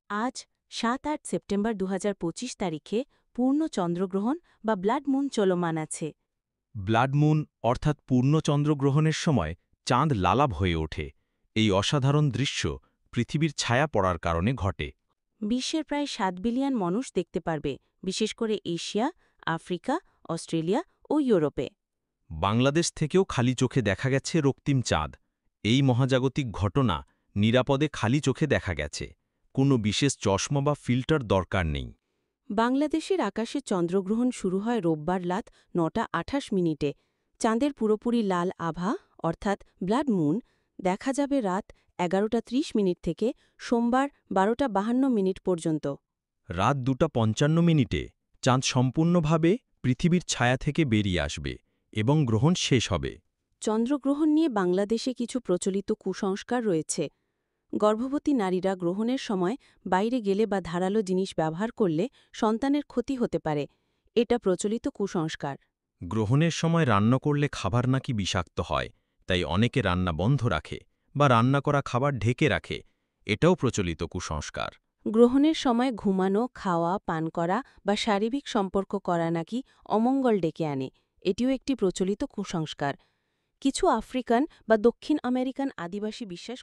আজ ৭-৮ সেপ্টেম্বর ২০২৫ তারিখে পূর্ণ চন্দ্রগ্রহণ বা ব্লাড মুন চলমান আছে। ব্লাড মুন অর্থাৎ পূর্ণ চন্দ্রগ্রহণের সময় চাঁদ লালাভ হয়ে ওঠে। এই অসাধারণ দৃশ্য পৃথিবীর ছায়া পড়ার কারণে ঘটে। বিশ্বের প্রায় ৭ বিলিয়ন মানুষ দেখতে পারবে, বিশেষ করে এশিয়া, আফ্রিকা, অস্ট্রেলিয়া ও ইউরোপে। বাংলাদেশ থেকেও খালি চোখে দেখা গেছে রক্তিম চাঁদ। এই মহাজাগতিক ঘটনা নিরাপদে খালি চোখে দেখা গেছে। কোনো বিশেষ চশমা বা ফিল্টার দরকার নেই। বাংলাদেশের আকাশে চন্দ্রগ্রহণ শুরু হয় রোববার রাত ৯টা ২৮ মিনিটে। চাঁদের পুরোপুরি লাল আভা অর্থাৎ ব্লাড মুন দেখা যাবে রাত ১১টা ৩০ মিনিট থেকে সোমবার ১২টা ৫২ মিনিট পর্যন্ত। রাত ২টা ৫৫ মিনিটে চাঁদ সম্পূর্ণভাবে পৃথিবীর ছায়া থেকে বেরিয়ে আসবে এবং গ্রহণ শেষ হবে। চন্দ্রগ্রহণ নিয়ে বাংলাদেশে কিছু প্রচলিত কুসংস্কার রয়েছে। গর্ভবতী নারীরা গ্রহণের সময় বাইরে গেলে বা ধারালো জিনিস ব্যবহার করলে সন্তানের ক্ষতি হতে পারে। এটা প্রচলিত কুসংস্কার। গ্রহণের সময় রান্না করলে খাবার নাকি বিষাক্ত হয়, তাই অনেকে রান্না বন্ধ রাখে বা রান্না করা খাবার ঢেকে রাখে। এটাও প্রচলিত কুসংস্কার। গ্রহণের সময় ঘুমানো, খাওয়া, পান করা বা শারীরিক সম্পর্ক করা নাকি অমঙ্গল ডেকে আনে। এটিও একটি প্রচলিত কুসংস্কার। কিছু আফ্রিকান বা দক্ষিণ আমেরিকান আদিবাসী বিশ্বাস